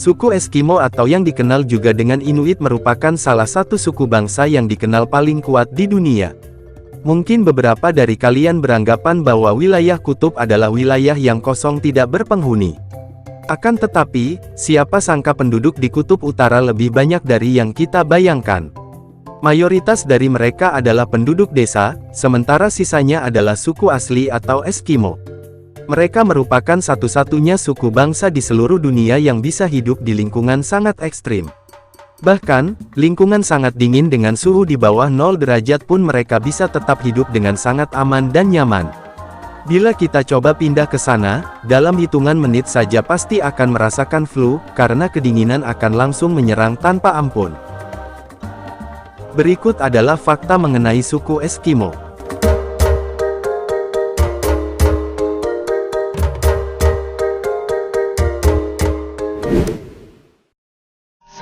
Suku Eskimo atau yang dikenal juga dengan Inuit merupakan salah satu suku bangsa yang dikenal paling kuat di dunia. Mungkin beberapa dari kalian beranggapan bahwa wilayah kutub adalah wilayah yang kosong tidak berpenghuni. Akan tetapi, siapa sangka penduduk di kutub utara lebih banyak dari yang kita bayangkan. Mayoritas dari mereka adalah penduduk desa, sementara sisanya adalah suku asli atau Eskimo. Mereka merupakan satu-satunya suku bangsa di seluruh dunia yang bisa hidup di lingkungan sangat ekstrim. Bahkan, lingkungan sangat dingin dengan suhu di bawah 0 derajat pun mereka bisa tetap hidup dengan sangat aman dan nyaman. Bila kita coba pindah ke sana, dalam hitungan menit saja pasti akan merasakan flu, karena kedinginan akan langsung menyerang tanpa ampun. Berikut adalah fakta mengenai suku Eskimo.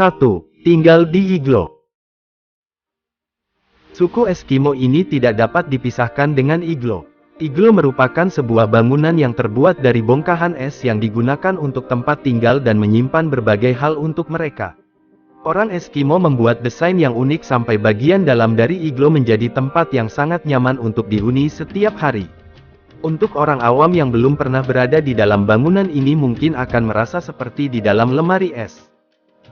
1. Tinggal di iglo. Suku Eskimo ini tidak dapat dipisahkan dengan iglo. Iglo merupakan sebuah bangunan yang terbuat dari bongkahan es yang digunakan untuk tempat tinggal dan menyimpan berbagai hal untuk mereka. Orang Eskimo membuat desain yang unik sampai bagian dalam dari iglo menjadi tempat yang sangat nyaman untuk dihuni setiap hari. Untuk orang awam yang belum pernah berada di dalam bangunan ini mungkin akan merasa seperti di dalam lemari es.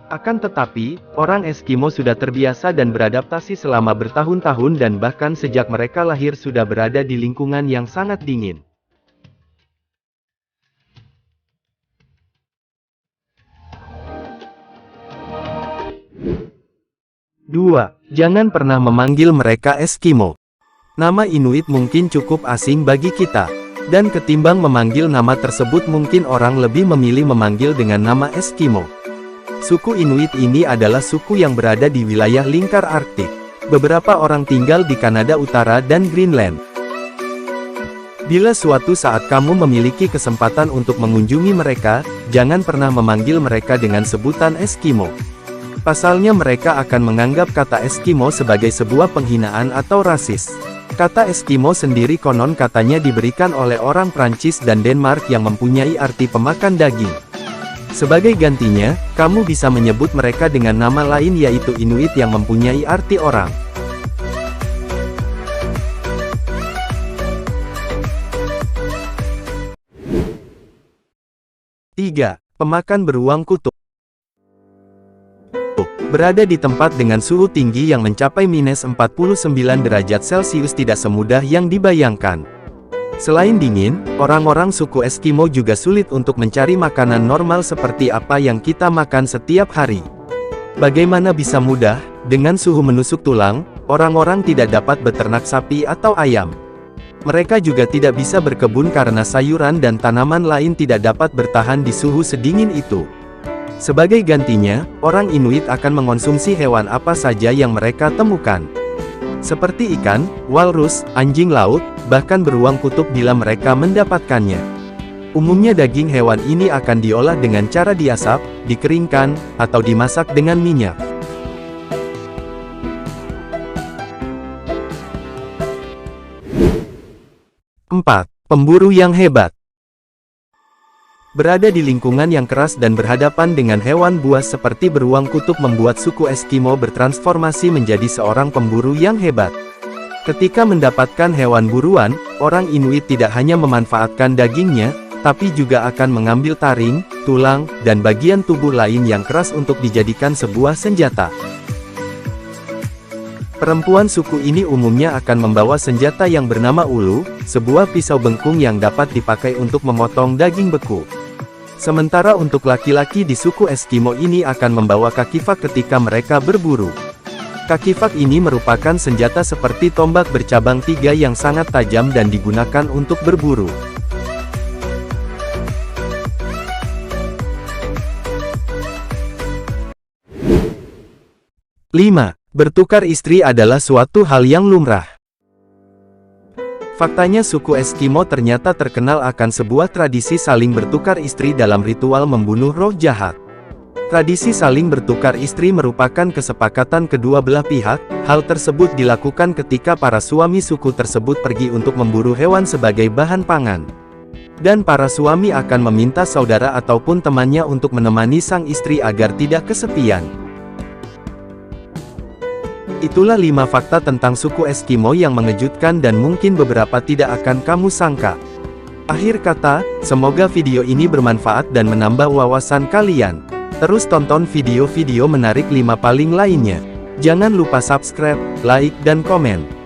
Akan tetapi, orang Eskimo sudah terbiasa dan beradaptasi selama bertahun-tahun dan bahkan sejak mereka lahir sudah berada di lingkungan yang sangat dingin. 2. Jangan pernah memanggil mereka Eskimo. Nama Inuit mungkin cukup asing bagi kita. Dan ketimbang memanggil nama tersebut mungkin orang lebih memilih memanggil dengan nama Eskimo. Suku Inuit ini adalah suku yang berada di wilayah lingkar Arktik. Beberapa orang tinggal di Kanada Utara dan Greenland. Bila suatu saat kamu memiliki kesempatan untuk mengunjungi mereka, jangan pernah memanggil mereka dengan sebutan Eskimo. Pasalnya mereka akan menganggap kata Eskimo sebagai sebuah penghinaan atau rasis. Kata Eskimo sendiri konon katanya diberikan oleh orang Prancis dan Denmark yang mempunyai arti pemakan daging. Sebagai gantinya, kamu bisa menyebut mereka dengan nama lain yaitu Inuit yang mempunyai arti orang. 3. Pemakan beruang kutub. Berada di tempat dengan suhu tinggi yang mencapai minus 49 derajat Celcius tidak semudah yang dibayangkan. Selain dingin, orang-orang suku Eskimo juga sulit untuk mencari makanan normal seperti apa yang kita makan setiap hari. Bagaimana bisa mudah? Dengan suhu menusuk tulang, orang-orang tidak dapat beternak sapi atau ayam. Mereka juga tidak bisa berkebun karena sayuran dan tanaman lain tidak dapat bertahan di suhu sedingin itu. Sebagai gantinya, orang Inuit akan mengonsumsi hewan apa saja yang mereka temukan. Seperti ikan, walrus, anjing laut, bahkan beruang kutub bila mereka mendapatkannya. Umumnya daging hewan ini akan diolah dengan cara diasap, dikeringkan, atau dimasak dengan minyak. 4. Pemburu yang hebat. Berada di lingkungan yang keras dan berhadapan dengan hewan buas seperti beruang kutub membuat suku Eskimo bertransformasi menjadi seorang pemburu yang hebat. Ketika mendapatkan hewan buruan, orang Inuit tidak hanya memanfaatkan dagingnya, tapi juga akan mengambil taring, tulang, dan bagian tubuh lain yang keras untuk dijadikan sebuah senjata. Perempuan suku ini umumnya akan membawa senjata yang bernama ulu, sebuah pisau bengkung yang dapat dipakai untuk memotong daging beku. Sementara untuk laki-laki di suku Eskimo ini akan membawa kakifak ketika mereka berburu. Kakifak ini merupakan senjata seperti tombak bercabang 3 yang sangat tajam dan digunakan untuk berburu. 5. Bertukar istri adalah suatu hal yang lumrah. Faktanya suku Eskimo ternyata terkenal akan sebuah tradisi saling bertukar istri dalam ritual membunuh roh jahat. Tradisi saling bertukar istri merupakan kesepakatan kedua belah pihak. Hal tersebut dilakukan ketika para suami suku tersebut pergi untuk memburu hewan sebagai bahan pangan. Dan para suami akan meminta saudara ataupun temannya untuk menemani sang istri agar tidak kesepian. Itulah 5 fakta tentang suku Eskimo yang mengejutkan dan mungkin beberapa tidak akan kamu sangka. Akhir kata, semoga video ini bermanfaat dan menambah wawasan kalian. Terus tonton video-video menarik 5 paling lainnya. Jangan lupa subscribe, like, dan komen.